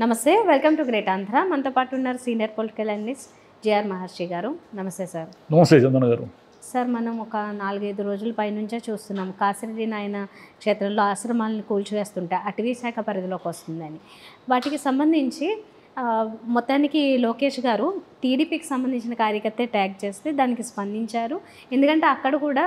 నమస్తే, welcome to great Andhra. మనతో పాటు ఉన్నారు సీనియర్ పొలిటికల్ అనలిస్ట్ జేఆర్ మహర్షి గారు. నమస్తే సార్. నమస్తే చందన గారు. సార్, మనం ఒక 4-5 రోజుల పైనుంచే చూస్తున్నాం కాసిరెడ్డి నాయన క్షేత్రంలో ఆశ్రమాలను కూల్చివేస్తుంటే అటవీ శాఖ పరిధిలోకి వస్తుందని. వాటికి సంబంధించి మొత్తానికి లోకేష్ గారు టీడీపీకి సంబంధించిన కార్యకర్తే ట్యాగ్ చేస్తే దానికి స్పందించారు. ఎందుకంటే అక్కడ కూడా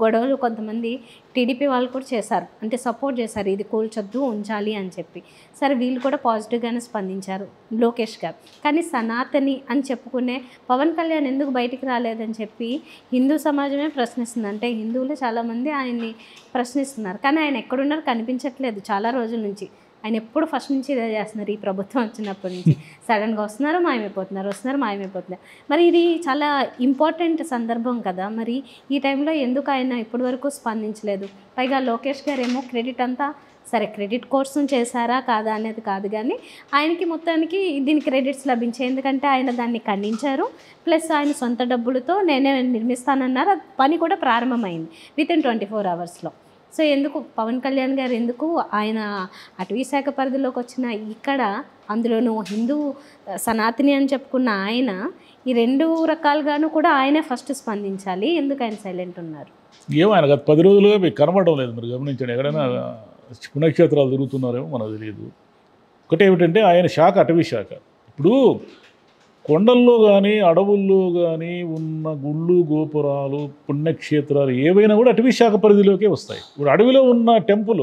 గొడవలు కొంతమంది టీడీపీ వాళ్ళు కూడా చేశారు, అంటే సపోర్ట్ చేశారు, ఇది కూల్చొద్దు ఉంచాలి అని చెప్పి. సరే, వీళ్ళు కూడా పాజిటివ్గానే స్పందించారు లోకేష్ గారు. కానీ సనాతని అని చెప్పుకునే పవన్ కళ్యాణ్ ఎందుకు బయటికి రాలేదని చెప్పి హిందూ సమాజమే ప్రశ్నిస్తుంది. అంటే హిందువులు చాలామంది ఆయన్ని ప్రశ్నిస్తున్నారు, కానీ ఆయన ఎక్కడున్నారు కనిపించట్లేదు చాలా రోజుల నుంచి. ఆయన ఎప్పుడు ఫస్ట్ నుంచి ఇదే చేస్తున్నారు. ఈ ప్రభుత్వం వచ్చినప్పటి నుంచి సడన్గా వస్తున్నారు, మాయమైపోతున్నారు. మరి ఇది చాలా ఇంపార్టెంట్ సందర్భం కదా, మరి ఈ టైంలో ఎందుకు ఆయన ఇప్పటి వరకు స్పందించలేదు? పైగా లోకేష్ గారు ఏమో క్రెడిట్ అంతా, సరే క్రెడిట్ కోసం చేశారా కాదా అనేది కాదు, కానీ ఆయనకి మొత్తానికి దీని క్రెడిట్స్ లభించాయి. ఎందుకంటే ఆయన దాన్ని ఖండించారు, ప్లస్ ఆయన సొంత డబ్బులతో నేనే నిర్మిస్తానన్నారు. పని కూడా ప్రారంభమైంది వితిన్ 24 అవర్స్లో. సో ఎందుకు పవన్ కళ్యాణ్ గారు ఎందుకు ఆయన అటవీ శాఖ పరిధిలోకి వచ్చిన ఇక్కడ, అందులోనూ హిందూ సనాతని అని చెప్పుకున్న ఆయన, ఈ 2 రకాలుగాను కూడా ఆయనే ఫస్ట్ స్పందించాలి, ఎందుకు ఆయన సైలెంట్ ఉన్నారు? ఏమో ఆయన గత 10 రోజులుగా మీకు కనబడడం లేదు. మీరు గమనించండి, ఎక్కడైనా పుణ్యక్షేత్రాలు తిరుగుతున్నారేమో మనకు తెలియదు. ఒకటేమిటంటే ఆయన శాఖ అటవీ శాఖ. ఇప్పుడు కొండల్లో కానీ అడవుల్లో కానీ ఉన్న గుళ్ళు గోపురాలు పుణ్యక్షేత్రాలు ఏవైనా కూడా అటవీ శాఖ పరిధిలోకే వస్తాయి. ఇప్పుడు అడవిలో ఉన్న టెంపుల్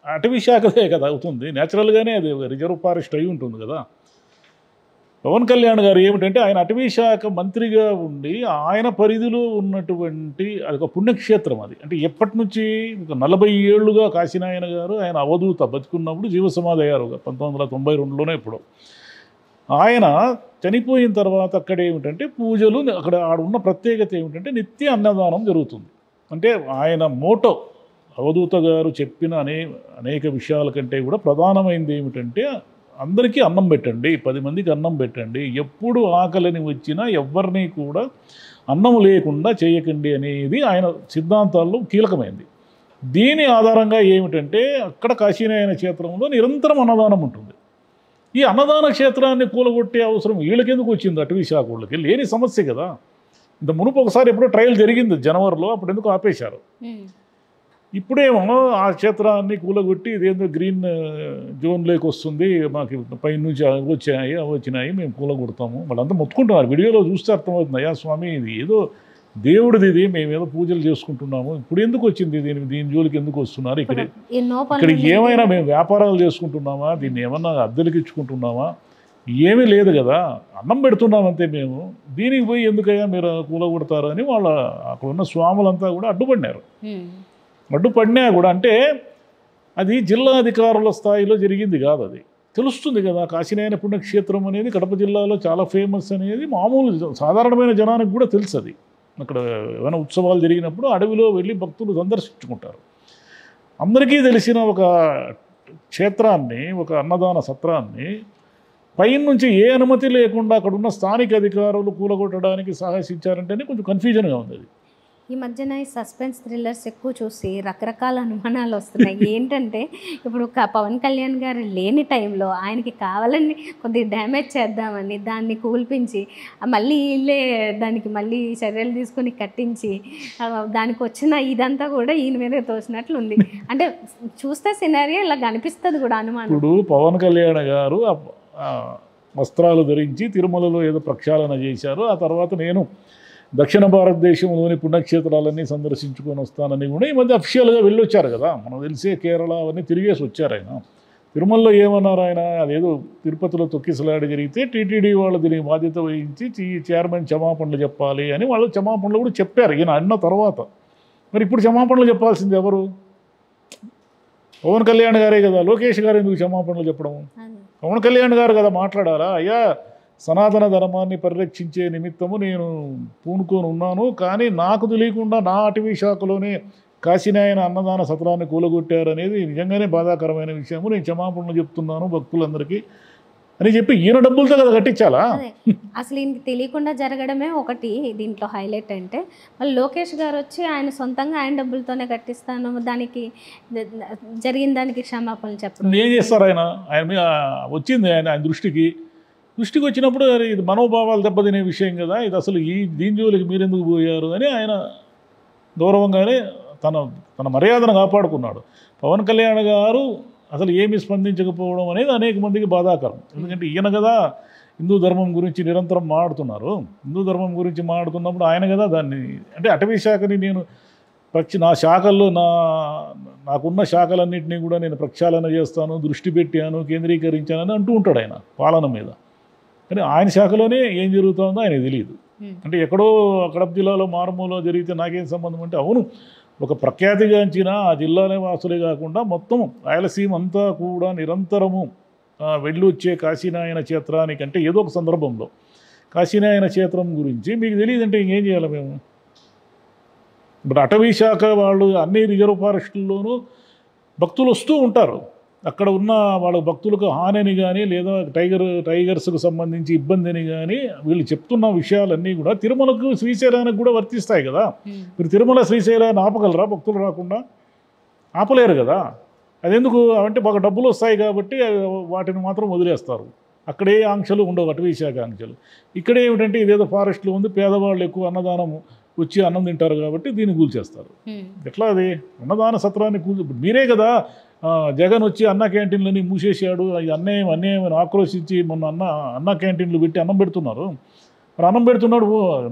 అటవీ శాఖదే కదా అవుతుంది, న్యాచురల్గానే అది రిజర్వ్ ఫారెస్ట్ అయి ఉంటుంది కదా. పవన్ కళ్యాణ్ గారు ఏమిటంటే ఆయన అటవీ శాఖ మంత్రిగా ఉండి ఆయన పరిధిలో ఉన్నటువంటి అది ఒక పుణ్యక్షేత్రం. అది అంటే ఎప్పటి నుంచి ఒక 40 ఏళ్లుగా కాశీనాయన గారు ఆయన అవధూత బతుకున్నప్పుడు జీవసమాధి అయ్యారు 1992లోనే. ఇప్పుడు ఆయన చనిపోయిన తర్వాత అక్కడ ఏమిటంటే పూజలు, అక్కడ ఆడున్న ప్రత్యేకత ఏమిటంటే నిత్య అన్నదానం జరుగుతుంది. అంటే ఆయన మోటో అవధూత గారు చెప్పిన అనేక విషయాల కంటే కూడా ప్రధానమైనది ఏమిటంటే అందరికీ అన్నం పెట్టండి, 10 మందికి అన్నం పెట్టండి, ఎప్పుడు ఆకలిని వచ్చినా ఎవరిని కూడా అన్నం లేకుండా చేయకండి అనేది ఆయన సిద్ధాంతాల్లో కీలకమైంది. దీని ఆధారంగా ఏమిటంటే అక్కడ కాశీనాయన క్షేత్రంలో నిరంతరం అన్నదానం ఉంటుంది. ఈ అన్నదాన క్షేత్రాన్ని కూలగొట్టే అవసరం వీళ్ళకెందుకు వచ్చింది? అటవీ శాఖ వాళ్ళకి లేని సమస్య కదా. ఇంత మునుపు ఒకసారి ఎప్పుడో ట్రయల్ జరిగింది జనవరిలో, అప్పుడు ఎందుకు ఆపేశారు. ఇప్పుడేమో ఆ క్షేత్రాన్ని కూలగొట్టి ఇదేందో గ్రీన్ జోన్లోకి వస్తుంది, మాకు పైనుంచి వచ్చినాయి మేము కూలగొడతాము. వాళ్ళంతా మొత్తుకుంటున్నారు, వీడియోలో చూస్తే అర్థమవుతుంది, అయ్యా స్వామి ఇది ఏదో దేవుడిది, ఇది మేమేదో పూజలు చేసుకుంటున్నాము, ఇప్పుడు ఎందుకు వచ్చింది దీని జోలికి ఎందుకు వస్తున్నారు? ఇక్కడ ఏమైనా మేము వ్యాపారాలు చేసుకుంటున్నామా, దీన్ని ఏమన్నా అద్దెలకి ఇచ్చుకుంటున్నామా? ఏమీ లేదు కదా, అన్నం పెడుతున్నామంతే మేము, దీనికి పోయి ఎందుకయ్యా మీరు కూలగొడతారు అని వాళ్ళ అక్కడ ఉన్న స్వాములంతా కూడా అడ్డుపడినారు. అడ్డుపడినా కూడా అంటే అది జిల్లా అధికారుల స్థాయిలో జరిగింది కాదు, అది తెలుస్తుంది కదా. కాశీనాయన పుణ్యక్షేత్రం అనేది కడప జిల్లాలో చాలా ఫేమస్ అనేది మామూలు సాధారణమైన జనానికి కూడా తెలుసు. అది అక్కడ ఏమైనా ఉత్సవాలు జరిగినప్పుడు అడవిలో వెళ్ళి భక్తులు సందర్శించుకుంటారు. అందరికీ తెలిసిన ఒక క్షేత్రాన్ని, ఒక అన్నదాన సత్రాన్ని పైన నుంచి ఏ అనుమతి లేకుండా అక్కడున్న స్థానిక అధికారులు కూలగొట్టడానికి సాహసించారంటేనే కొంచెం కన్ఫ్యూజన్గా ఉంది. అది ఈ మధ్యన ఈ సస్పెన్స్ థ్రిల్లర్స్ ఎక్కువ చూసి రకరకాల అనుమానాలు వస్తున్నాయి. ఏంటంటే ఇప్పుడు పవన్ కళ్యాణ్ గారు లేని టైంలో ఆయనకి కావాలని కొద్దిగా డ్యామేజ్ చేద్దామని దాన్ని కూల్పించి మళ్ళీ వీళ్ళే దానికి మళ్ళీ చర్యలు తీసుకొని కట్టించి దానికి వచ్చిన ఇదంతా కూడా ఈయన మీదే తోసినట్లు ఉంది. అంటే చూస్తే సినారియో ఇలా కనిపిస్తుంది కూడా అనుమానం. ఇప్పుడు పవన్ కళ్యాణ్ గారు వస్త్రాలు ధరించి తిరుమలలో ఏదో ప్రక్షాళన చేశారు, ఆ తర్వాత నేను దక్షిణ భారతదేశంలోని పుణ్యక్షేత్రాలన్నీ సందర్శించుకొని వస్తానని కూడా ఈ మధ్య అఫిషియల్గా వెళ్ళొచ్చారు కదా. మనకు తెలిసే కేరళ అవన్నీ తిరిగేసి వచ్చారు ఆయన. తిరుమలలో ఏమన్నారు ఆయన, అదేదో తిరుపతిలో తొక్కిసలాడి జరిగితే టీటీడీ వాళ్ళు దీనికి బాధ్యత వహించి చైర్మన్ క్షమాపణలు చెప్పాలి అని వాళ్ళు క్షమాపణలు కూడా చెప్పారు ఈయన అన్న తర్వాత. మరి ఇప్పుడు క్షమాపణలు చెప్పాల్సింది ఎవరు? పవన్ కళ్యాణ్ గారే కదా. లోకేష్ గారు ఎందుకు క్షమాపణలు చెప్పడం? పవన్ కళ్యాణ్ గారు కదా మాట్లాడాలా, అయ్యా సనాతన ధర్మాన్ని పరిరక్షించే నిమిత్తము నేను పూనుకొని ఉన్నాను, కానీ నాకు తెలియకుండా నా అటవీ శాఖలోనే కాశీనాయన అన్నదాన సత్రాన్ని కూలగొట్టారనేది నిజంగానే బాధాకరమైన విషయము, నేను క్షమాపణలు చెప్తున్నాను భక్తులందరికీ అని చెప్పి ఈయన డబ్బులతో కదా కట్టించాలా? అదే అసలు ఈయనకి తెలియకుండా జరగడమే ఒకటి దీంట్లో హైలైట్. అంటే మళ్ళీ లోకేష్ గారు వచ్చి ఆయన సొంతంగా ఆయన డబ్బులతోనే కట్టిస్తాను, దానికి జరిగిన దానికి క్షమాపణలు చెప్పడం. ఏం చేస్తారు ఆయన? ఆయన మీద వచ్చింది ఆయన దృష్టికి వచ్చినప్పుడు అరే ఇది మనోభావాలు దెబ్బతినే విషయం కదా, ఇది అసలు దీని జోలికి మీరెందుకు పోయారు అని ఆయన గౌరవంగానే తన మర్యాదను కాపాడుకున్నాడు. పవన్ కళ్యాణ్ గారు అసలు ఏమీ స్పందించకపోవడం అనేది అనేక మందికి బాధాకరం. ఎందుకంటే ఈయన కదా హిందూ ధర్మం గురించి నిరంతరం మాట్లాడుతున్నారు. హిందూ ధర్మం గురించి మాట్లాడుతున్నప్పుడు ఆయన కదా దాన్ని, అంటే అటవీ శాఖని నేను నా శాఖల్లో నాకున్న శాఖలన్నింటినీ కూడా నేను ప్రక్షాళన చేస్తాను, దృష్టి పెట్టాను, కేంద్రీకరించానని అంటూ ఉంటాడు ఆయన పాలన మీద. కానీ ఆయన శాఖలోనే ఏం జరుగుతుందో ఆయనకు తెలియదు. అంటే ఎక్కడో కడప జిల్లాలో మారుమూలలో జరిగితే నాకేం సంబంధం అంటే, అవును ఒక ప్రఖ్యాతిగాంచిన ఆ జిల్లానే వాసులే కాకుండా మొత్తం రాయలసీమ అంతా కూడా నిరంతరము వెళ్ళి వచ్చే కాశీనాయన క్షేత్రానికి, అంటే ఏదో ఒక సందర్భంలో కాశీనాయన క్షేత్రం గురించి మీకు తెలియదంటే ఇంకేం చేయాలి మేము? ఇప్పుడు అటవీ శాఖ వాళ్ళు అన్ని రిజర్వ్ ఫారెస్టుల్లోనూ భక్తులు వస్తూ ఉంటారు. అక్కడ ఉన్న వాళ్ళ భక్తులకు హాని కానీ లేదా టైగర్స్కు సంబంధించి ఇబ్బందిని కానీ వీళ్ళు చెప్తున్న విషయాలన్నీ కూడా తిరుమలకు శ్రీశైలానికి కూడా వర్తిస్తాయి కదా. మీరు తిరుమల శ్రీశైలాన్ని ఆపగలరా? భక్తులు రాకుండా ఆపలేరు కదా. అదెందుకు అంటే బాగా డబ్బులు వస్తాయి కాబట్టి వాటిని మాత్రం వదిలేస్తారు. అక్కడే ఆంక్షలు ఉండవు, అటవీ శాఖ ఆంక్షలు. ఇక్కడే ఏమిటంటే ఇదేదో ఫారెస్ట్లో ఉంది, పేదవాళ్ళు ఎక్కువ అన్నదానం వచ్చి అన్నం తింటారు కాబట్టి దీన్ని కూల్చేస్తారు. ఎట్లా అది అన్నదాన సత్రాన్ని మీరే కదా జగన్ వచ్చి అన్న క్యాంటీన్లని మూసేసాడు, అన్యాయం ఆక్రోశించి మొన్న అన్న క్యాంటీన్లు పెట్టి అన్నం పెడుతున్నారు. మరి అన్నం పెడుతున్నాడు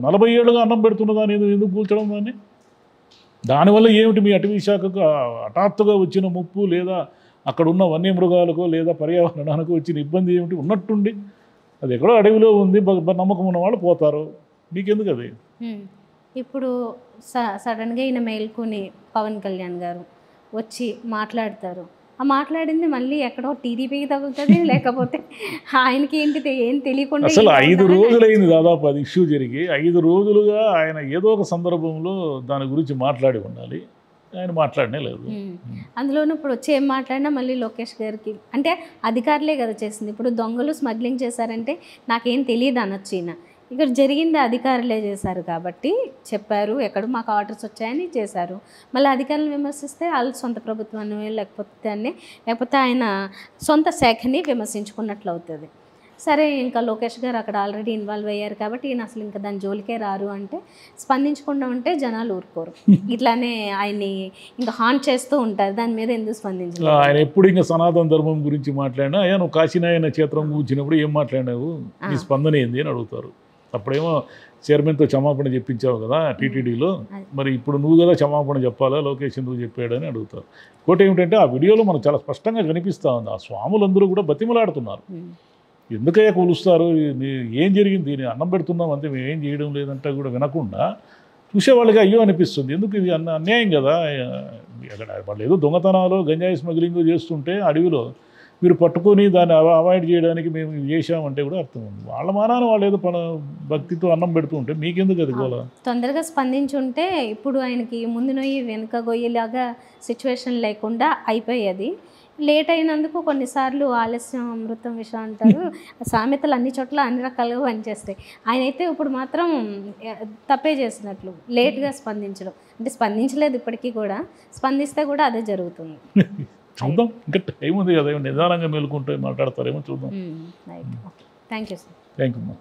40 ఏళ్ళుగా అన్నం పెడుతున్న దాన్ని ఎందుకు కూల్చడం? దాన్ని దానివల్ల ఏమిటి మీ అటవీ శాఖకు హఠాత్తుగా వచ్చిన ముప్పు లేదా అక్కడ ఉన్న వన్యమృగాలకు లేదా పర్యావరణానికి వచ్చిన ఇబ్బంది ఏమిటి? ఉన్నట్టుండి అది ఎక్కడో అడవిలో ఉంది, నమ్మకం ఉన్న వాళ్ళు పోతారు, మీకెందుకు అది? ఇప్పుడు సడన్గా ఈయన మేల్కొని పవన్ కళ్యాణ్ గారు వచ్చి మాట్లాడతారు. ఆ మాట్లాడింది మళ్ళీ ఎక్కడో టీడీపీకి తగులుతుంది, లేకపోతే ఆయనకి ఏం తెలియకుండా. అసలు 5 రోజులైంది దాదాపు అది ఇష్యూ జరిగి. 5 రోజులుగా ఆయన ఏదో ఒక సందర్భంలో దాని గురించి మాట్లాడి ఉండాలి, ఆయన మాట్లాడనే లేదు. అందులోనూ ఇప్పుడు వచ్చి ఏం మాట్లాడినా మళ్ళీ లోకేష్ గారికి, అంటే అధికారులే కదా చేసింది. ఇప్పుడు దొంగలు స్మగ్లింగ్ చేశారంటే నాకేం తెలియదు అనొచ్చు ఈయన. ఇక్కడ జరిగింది అధికారులే చేశారు కాబట్టి చెప్పారు, ఎక్కడ మాకు ఆర్డర్స్ వచ్చాయని చేశారు. మళ్ళీ అధికారులను విమర్శిస్తే వాళ్ళ సొంత ప్రభుత్వాన్ని లేకపోతే ఆయన సొంత శాఖని విమర్శించుకున్నట్లు అవుతుంది. సరే, ఇంకా లోకేష్ గారు అక్కడ ఆల్రెడీ ఇన్వాల్వ్ అయ్యారు కాబట్టి ఈయన అసలు ఇంకా దాని జోలికే రారు అంటే స్పందించకుండా ఉంటే జనాలు ఊరుకోరు. ఇట్లానే ఆయన్ని ఇంకా హాంట్ చేస్తూ ఉంటారు. దాని మీద ఎందుకు స్పందించారు? ఆయన ఎప్పుడు ఇంకా సనాతన ధర్మం గురించి మాట్లాడినా, అయ్యా నువ్వు కాశీనాయన క్షేత్రం కూర్చున్నప్పుడు ఏం మాట్లాడినావు, నీ స్పందన ఏంది అని అడుగుతారు. అప్పుడేమో చైర్మన్తో క్షమాపణ చెప్పించావు కదా టీటీడీలో, మరి ఇప్పుడు నువ్వు కదా క్షమాపణ చెప్పాలా, లోకేష్ ఎందుకు చెప్పాడని అడుగుతారు. ఇంకోటి ఏమిటంటే ఆ వీడియోలో మనకు చాలా స్పష్టంగా కనిపిస్తూ ఉంది, ఆ స్వాములందరూ కూడా బతిమలాడుతున్నారు. ఎందుకయ్యా కూలుస్తారు, ఏం జరిగింది, నేను అన్నం పెడుతున్నాం అంతే, మేము ఏం చేయడం లేదంటే కూడా వినకుండా చూసేవాళ్ళకి అయ్యో అనిపిస్తుంది. ఎందుకు ఇది అన్యాయం కదా. అక్కడ వాళ్ళు ఏదో దొంగతనాలు గంజాయి స్మగ్లింగ్ చేస్తుంటే అడవిలో మీరు పట్టుకొని దాన్ని అవాయిడ్ చేయడానికి మేము చేసామంటే కూడా అర్థం ఉంది. వాళ్ళ మానాన వాళ్ళు ఏదో భక్తితో అన్నం పెడుతూ ఉంటే మీకెందుకు అది గోల? తొందరగా స్పందించుంటే ఇప్పుడు ఆయనకి ముందు నొయ్యి వెనుక గొయ్యేలాగా సిచ్యువేషన్ లేకుండా అయిపోయేది. లేట్ అయినందుకు కొన్నిసార్లు ఆలస్యం అమృతం విషయం అంటారు. సామెతలు అన్ని చోట్ల అన్ని రకాలుగా పనిచేస్తాయి. ఆయన అయితే ఇప్పుడు మాత్రం తప్పే చేసినట్లు లేట్గా స్పందించడం, అంటే స్పందించలేదు ఇప్పటికీ కూడా, స్పందిస్తే కూడా అదే జరుగుతుంది. చూద్దాం, ఇంకా టైం ఉంది కదా, నిదానంగా మేలుకుంటే మాట్లాడతారేమో చూద్దాం. Thank you sir. Thank you.